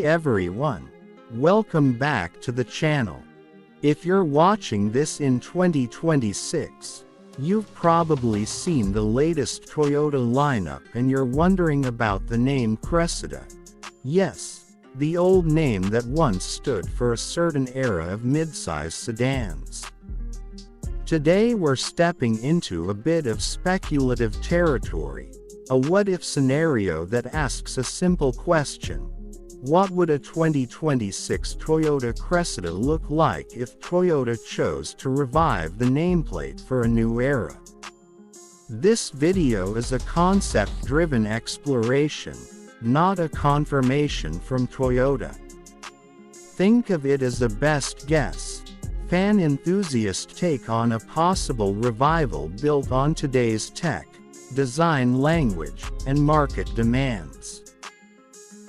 Hey everyone! Welcome back to the channel. If you're watching this in 2026, you've probably seen the latest Toyota lineup and you're wondering about the name Cressida. Yes, the old name that once stood for a certain era of midsize sedans. Today we're stepping into a bit of speculative territory, a what-if scenario that asks a simple question. What would a 2026 Toyota Cressida look like if Toyota chose to revive the nameplate for a new era? This video is a concept-driven exploration, not a confirmation from Toyota. Think of it as a best guess, fan enthusiast take on a possible revival built on today's tech, design language, and market demands.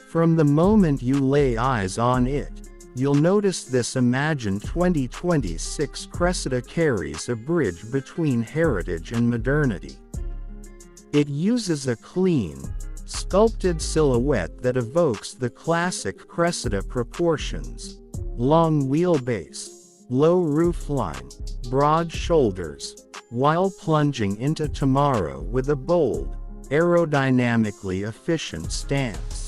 From the moment you lay eyes on it, you'll notice this imagined 2026 Cressida carries a bridge between heritage and modernity. It uses a clean, sculpted silhouette that evokes the classic Cressida proportions: long wheelbase, low roofline, broad shoulders, while plunging into tomorrow with a bold, aerodynamically efficient stance.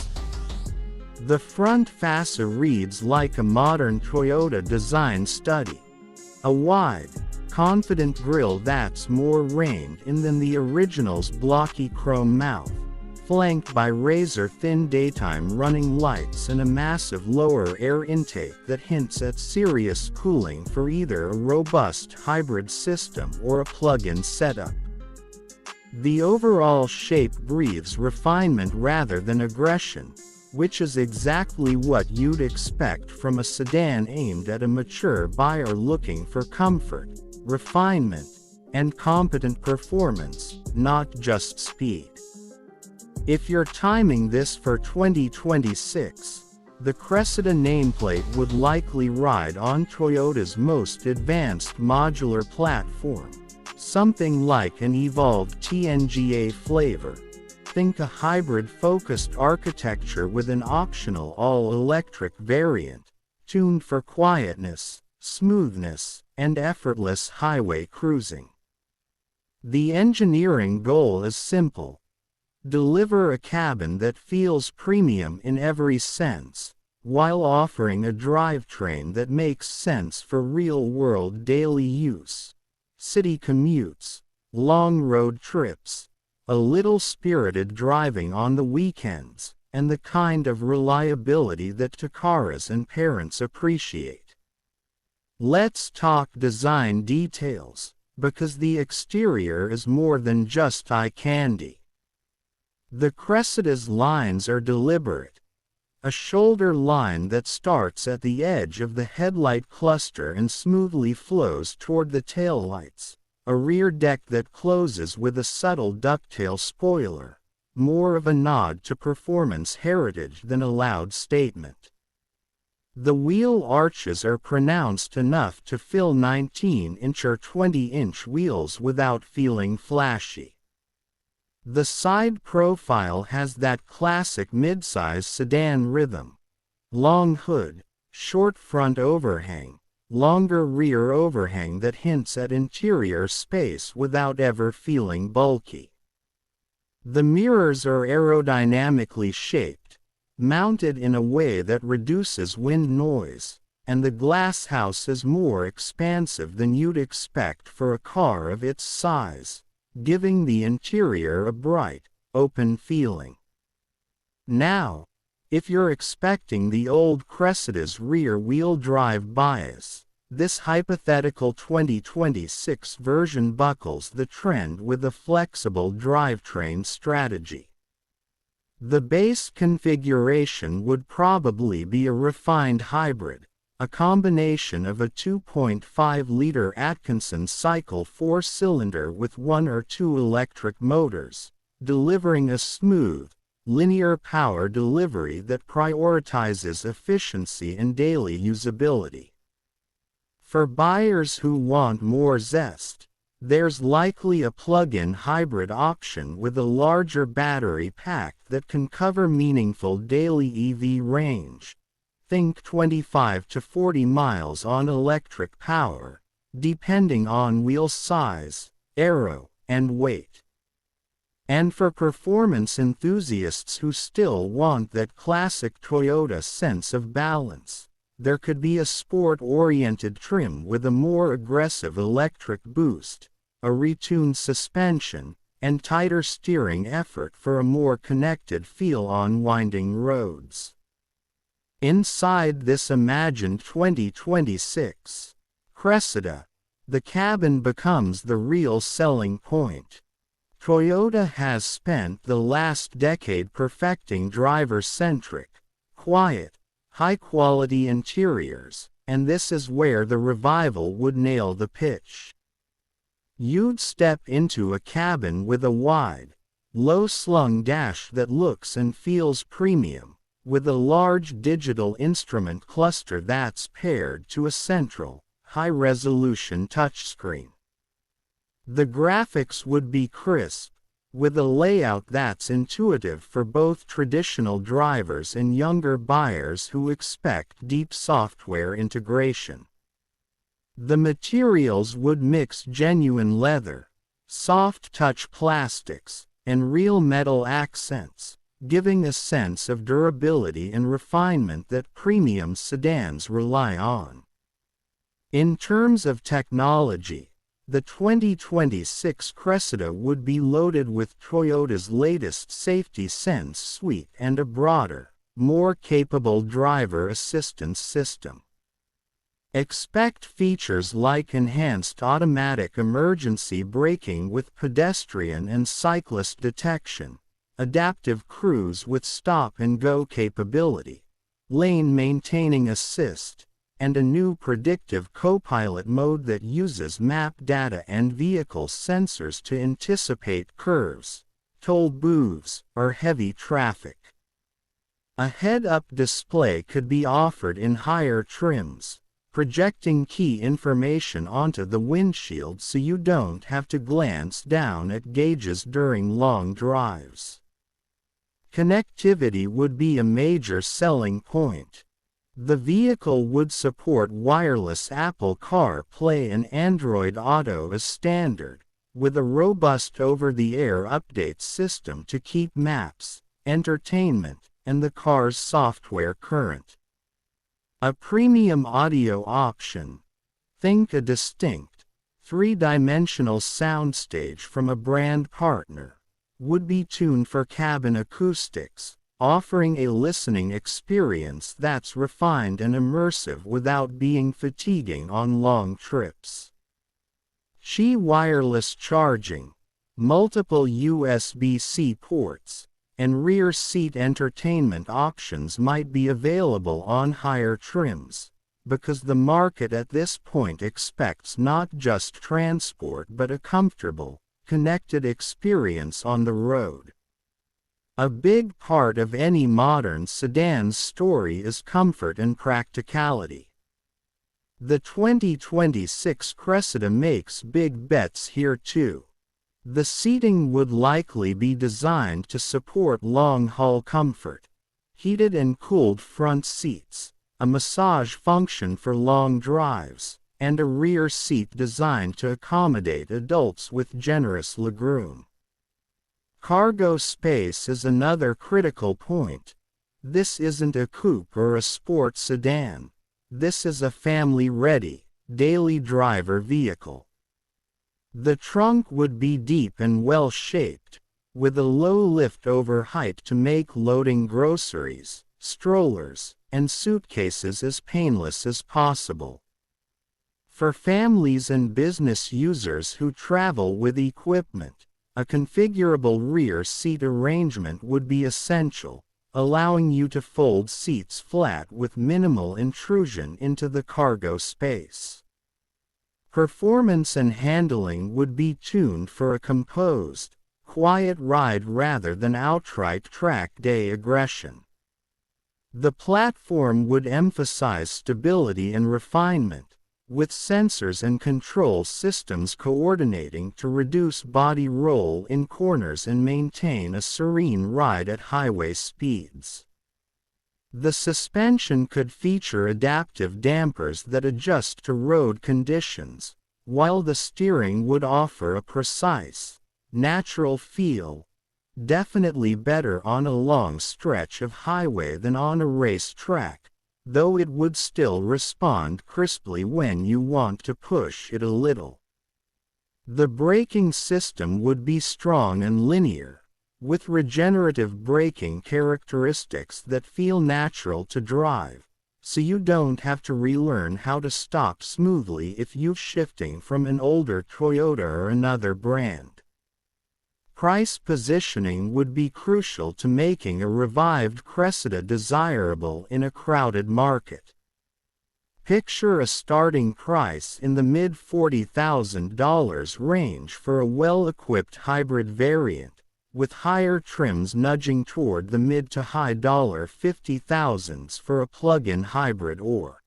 The front fascia reads like a modern Toyota design study. A wide, confident grille that's more reined in than the original's blocky chrome mouth, flanked by razor-thin daytime running lights and a massive lower air intake that hints at serious cooling for either a robust hybrid system or a plug-in setup. The overall shape breathes refinement rather than aggression, which is exactly what you'd expect from a sedan aimed at a mature buyer looking for comfort, refinement, and competent performance, not just speed. If you're timing this for 2026, the Cressida nameplate would likely ride on Toyota's most advanced modular platform, something like an evolved TNGA flavor. Think a hybrid-focused architecture with an optional all-electric variant, tuned for quietness, smoothness, and effortless highway cruising. The engineering goal is simple: deliver a cabin that feels premium in every sense, while offering a drivetrain that makes sense for real-world daily use, city commutes, long road trips, a little spirited driving on the weekends, and the kind of reliability that Takaras and parents appreciate. Let's talk design details, because the exterior is more than just eye candy. The Cressida's lines are deliberate. A shoulder line that starts at the edge of the headlight cluster and smoothly flows toward the taillights. A rear deck that closes with a subtle ducktail spoiler, more of a nod to performance heritage than a loud statement. The wheel arches are pronounced enough to fill 19-inch or 20-inch wheels without feeling flashy. The side profile has that classic midsize sedan rhythm: long hood, short front overhang, longer rear overhang that hints at interior space without ever feeling bulky. The mirrors are aerodynamically shaped, mounted in a way that reduces wind noise, and the glasshouse is more expansive than you'd expect for a car of its size, giving the interior a bright, open feeling. Now, if you're expecting the old Cressida's rear-wheel drive bias, this hypothetical 2026 version buckles the trend with a flexible drivetrain strategy. The base configuration would probably be a refined hybrid, a combination of a 2.5-liter Atkinson cycle 4-cylinder with 1 or 2 electric motors, delivering a smooth, linear power delivery that prioritizes efficiency and daily usability. For buyers who want more zest, There's likely a plug-in hybrid option with a larger battery pack that can cover meaningful daily EV range. Think 25 to 40 miles on electric power, depending on wheel size, aero, and weight. And for performance enthusiasts who still want that classic Toyota sense of balance, there could be a sport-oriented trim with a more aggressive electric boost, a retuned suspension, and tighter steering effort for a more connected feel on winding roads. Inside this imagined 2026 Cressida, the cabin becomes the real selling point. Toyota has spent the last decade perfecting driver-centric, quiet, high-quality interiors, and this is where the revival would nail the pitch. You'd step into a cabin with a wide, low-slung dash that looks and feels premium, with a large digital instrument cluster that's paired to a central, high-resolution touchscreen. The graphics would be crisp, with a layout that's intuitive for both traditional drivers and younger buyers who expect deep software integration. The materials would mix genuine leather, soft touch plastics, and real metal accents, giving a sense of durability and refinement that premium sedans rely on. In terms of technology, the 2026 Cressida would be loaded with Toyota's latest safety sense suite and a broader, more capable driver assistance system. Expect features like enhanced automatic emergency braking with pedestrian and cyclist detection, adaptive cruise with stop-and-go capability, lane maintaining assist, and a new predictive co-pilot mode that uses map data and vehicle sensors to anticipate curves, toll booths, or heavy traffic. A head-up display could be offered in higher trims, projecting key information onto the windshield so you don't have to glance down at gauges during long drives. Connectivity would be a major selling point. The vehicle would support wireless Apple CarPlay and Android Auto as standard, with a robust over-the-air update system to keep maps, entertainment, and the car's software current. A premium audio option. Think a distinct, three-dimensional soundstage from a brand partner, would be tuned for cabin acoustics, offering a listening experience that's refined and immersive without being fatiguing on long trips. Qi wireless charging, multiple USB-C ports, and rear seat entertainment options might be available on higher trims, because the market at this point expects not just transport but a comfortable, connected experience on the road. A big part of any modern sedan's story is comfort and practicality. The 2026 Cressida makes big bets here too. The seating would likely be designed to support long-haul comfort. Heated and cooled front seats, a massage function for long drives, and a rear seat designed to accommodate adults with generous legroom. Cargo space is another critical point. This isn't a coupe or a sport sedan. This is a family-ready, daily driver vehicle. The trunk would be deep and well-shaped, with a low lift-over height to make loading groceries, strollers, and suitcases as painless as possible. For families and business users who travel with equipment, a configurable rear seat arrangement would be essential, allowing you to fold seats flat with minimal intrusion into the cargo space. Performance and handling would be tuned for a composed, quiet ride rather than outright track day aggression. The platform would emphasize stability and refinement, with sensors and control systems coordinating to reduce body roll in corners and maintain a serene ride at highway speeds. The suspension could feature adaptive dampers that adjust to road conditions, while the steering would offer a precise, natural feel, definitely better on a long stretch of highway than on a racetrack, though it would still respond crisply when you want to push it a little. The braking system would be strong and linear, with regenerative braking characteristics that feel natural to drive, so you don't have to relearn how to stop smoothly if you're shifting from an older Toyota or another brand. Price positioning would be crucial to making a revived Cressida desirable in a crowded market. Picture a starting price in the mid-$40,000 range for a well-equipped hybrid variant, with higher trims nudging toward the mid to high $50,000s for a plug-in hybrid or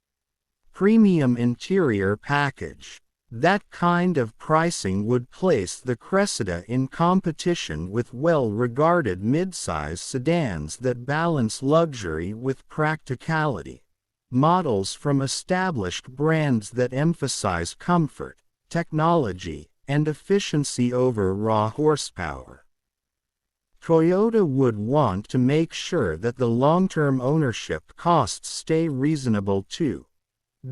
premium interior package. That kind of pricing would place the Cressida in competition with well-regarded midsize sedans that balance luxury with practicality. Models from established brands that emphasize comfort, technology, and efficiency over raw horsepower. Toyota would want to make sure that the long-term ownership costs stay reasonable too.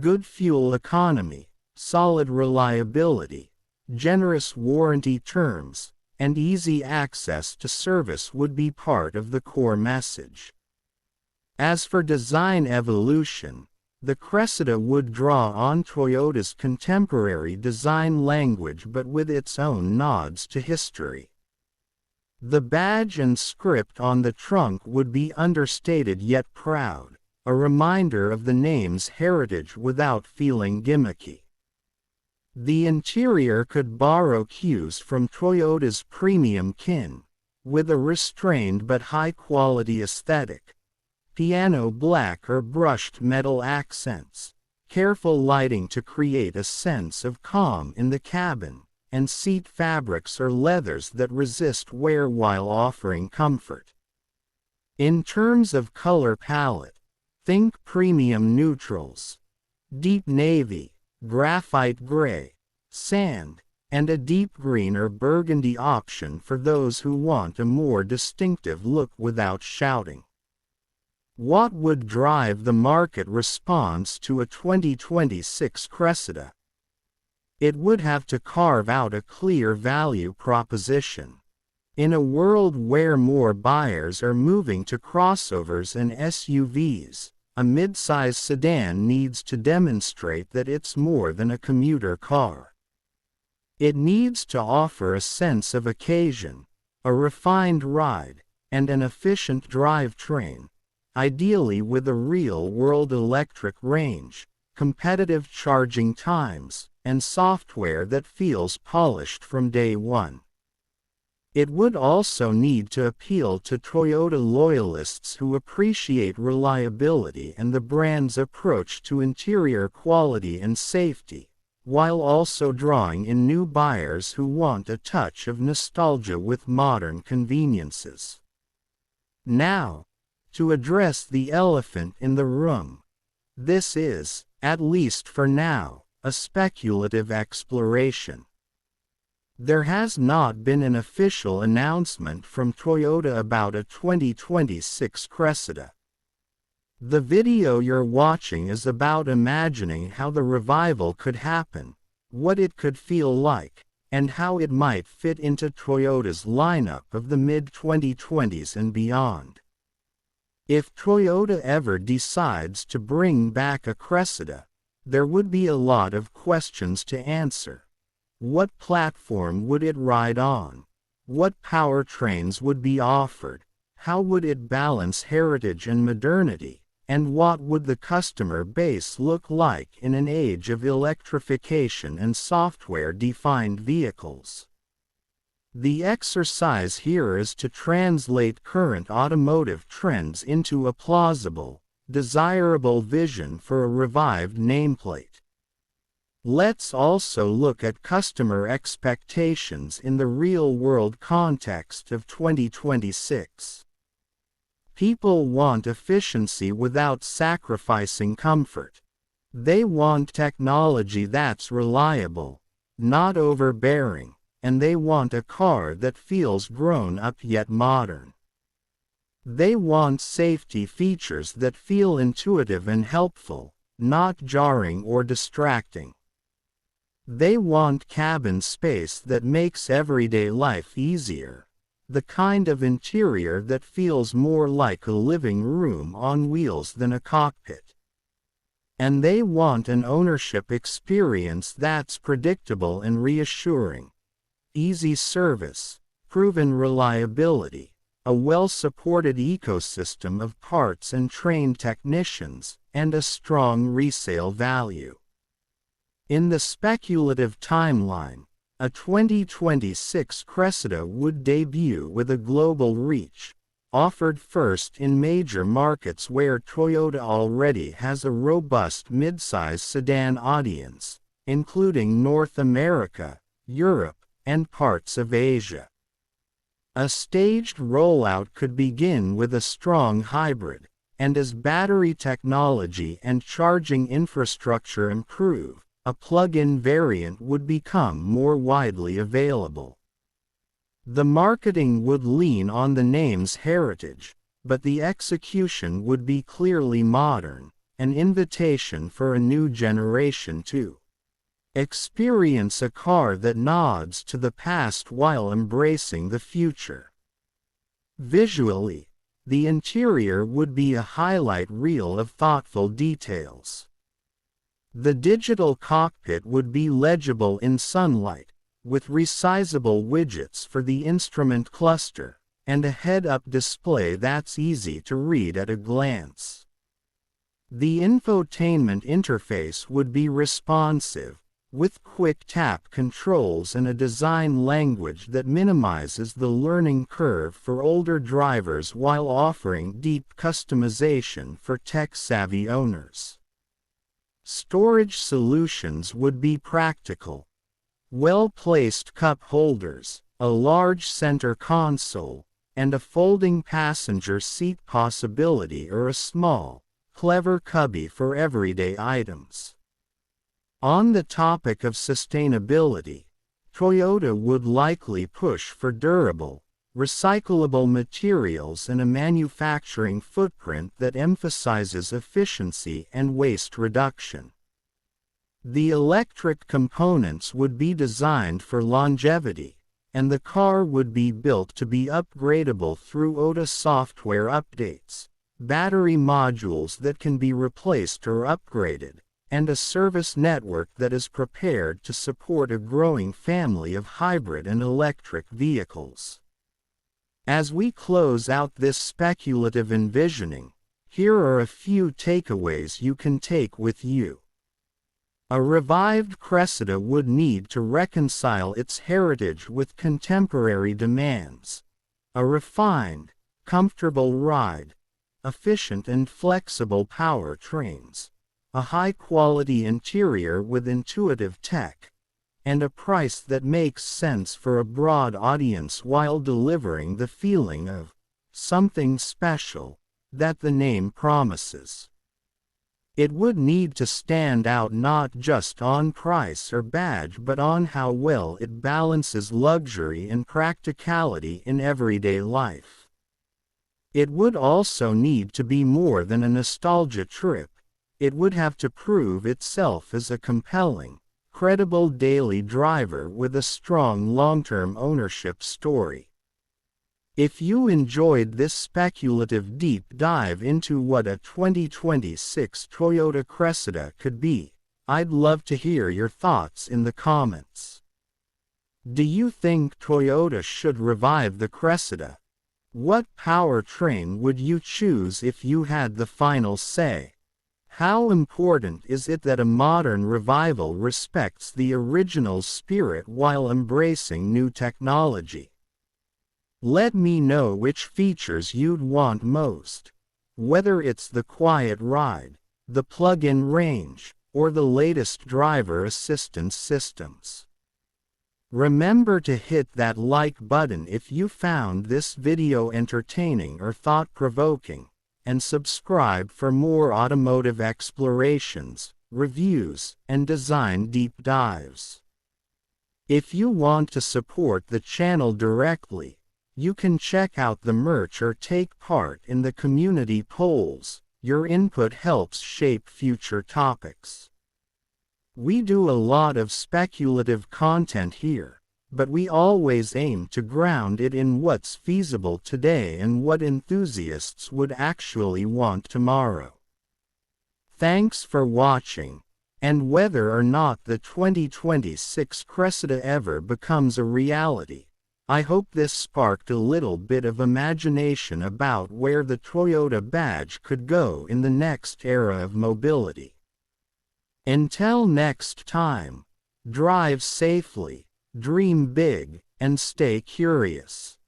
Good fuel economy, solid reliability, generous warranty terms, and easy access to service would be part of the core message. As for design evolution, the Cressida would draw on Toyota's contemporary design language but with its own nods to history. The badge and script on the trunk would be understated yet proud, a reminder of the name's heritage without feeling gimmicky. The interior could borrow cues from Toyota's premium kin, with a restrained but high-quality aesthetic. Piano black or brushed metal accents, careful lighting to create a sense of calm in the cabin, and seat fabrics or leathers that resist wear while offering comfort. In terms of color palette, think premium neutrals, deep navy, graphite gray, sand, and a deep green or burgundy option for those who want a more distinctive look without shouting. What would drive the market response to a 2026 Cressida? It would have to carve out a clear value proposition. In a world where more buyers are moving to crossovers and SUVs, a midsize sedan needs to demonstrate that it's more than a commuter car. It needs to offer a sense of occasion, a refined ride, and an efficient drivetrain, ideally with a real-world electric range, competitive charging times, and software that feels polished from day one. It would also need to appeal to Toyota loyalists who appreciate reliability and the brand's approach to interior quality and safety, while also drawing in new buyers who want a touch of nostalgia with modern conveniences. Now, to address the elephant in the room. This is, at least for now, a speculative exploration. There has not been an official announcement from Toyota about a 2026 Cressida. The video you're watching is about imagining how the revival could happen, what it could feel like, and how it might fit into Toyota's lineup of the mid-2020s and beyond. If Toyota ever decides to bring back a Cressida, there would be a lot of questions to answer. What platform would it ride on? What powertrains would be offered? How would it balance heritage and modernity? And what would the customer base look like in an age of electrification and software-defined vehicles? The exercise here is to translate current automotive trends into a plausible, desirable vision for a revived nameplate. Let's also look at customer expectations in the real-world context of 2026. People want efficiency without sacrificing comfort. They want technology that's reliable, not overbearing, and they want a car that feels grown up yet modern. They want safety features that feel intuitive and helpful, not jarring or distracting. They want cabin space that makes everyday life easier, the kind of interior that feels more like a living room on wheels than a cockpit. And they want an ownership experience that's predictable and reassuring. Easy service, proven reliability, a well-supported ecosystem of parts and trained technicians, and a strong resale value. In the speculative timeline, a 2026 Cressida would debut with a global reach, offered first in major markets where Toyota already has a robust midsize sedan audience, including North America, Europe, and parts of Asia. A staged rollout could begin with a strong hybrid, and as battery technology and charging infrastructure improve, a plug-in variant would become more widely available. The marketing would lean on the name's heritage, but the execution would be clearly modern, an invitation for a new generation to experience a car that nods to the past while embracing the future. Visually, the interior would be a highlight reel of thoughtful details. The digital cockpit would be legible in sunlight, with resizable widgets for the instrument cluster, and a head-up display that's easy to read at a glance. The infotainment interface would be responsive, with quick tap controls and a design language that minimizes the learning curve for older drivers while offering deep customization for tech-savvy owners. Storage solutions would be practical. Well-placed cup holders, a large center console, and a folding passenger seat possibility or a small, clever cubby for everyday items. On the topic of sustainability, Toyota would likely push for durable, recyclable materials and a manufacturing footprint that emphasizes efficiency and waste reduction. The electric components would be designed for longevity, and the car would be built to be upgradable through OTA software updates, battery modules that can be replaced or upgraded, and a service network that is prepared to support a growing family of hybrid and electric vehicles. As we close out this speculative envisioning, here are a few takeaways you can take with you. A revived Cressida would need to reconcile its heritage with contemporary demands. A refined, comfortable ride, efficient and flexible powertrains, a high-quality interior with intuitive tech, and a price that makes sense for a broad audience while delivering the feeling of something special that the name promises. It would need to stand out not just on price or badge but on how well it balances luxury and practicality in everyday life. It would also need to be more than a nostalgia trip. It would have to prove itself as a compelling, credible daily driver with a strong long-term ownership story. If you enjoyed this speculative deep dive into what a 2026 Toyota Cressida could be, I'd love to hear your thoughts in the comments. Do you think Toyota should revive the Cressida? What powertrain would you choose if you had the final say? How important is it that a modern revival respects the original spirit while embracing new technology? Let me know which features you'd want most, whether it's the quiet ride, the plug-in range, or the latest driver assistance systems. Remember to hit that like button if you found this video entertaining or thought-provoking, and subscribe for more automotive explorations, reviews, and design deep dives. If you want to support the channel directly, you can check out the merch or take part in the community polls. Your input helps shape future topics. We do a lot of speculative content here, but we always aim to ground it in what's feasible today and what enthusiasts would actually want tomorrow. Thanks for watching, and whether or not the 2026 Cressida ever becomes a reality, I hope this sparked a little bit of imagination about where the Toyota badge could go in the next era of mobility. Until next time, drive safely, dream big, and stay curious.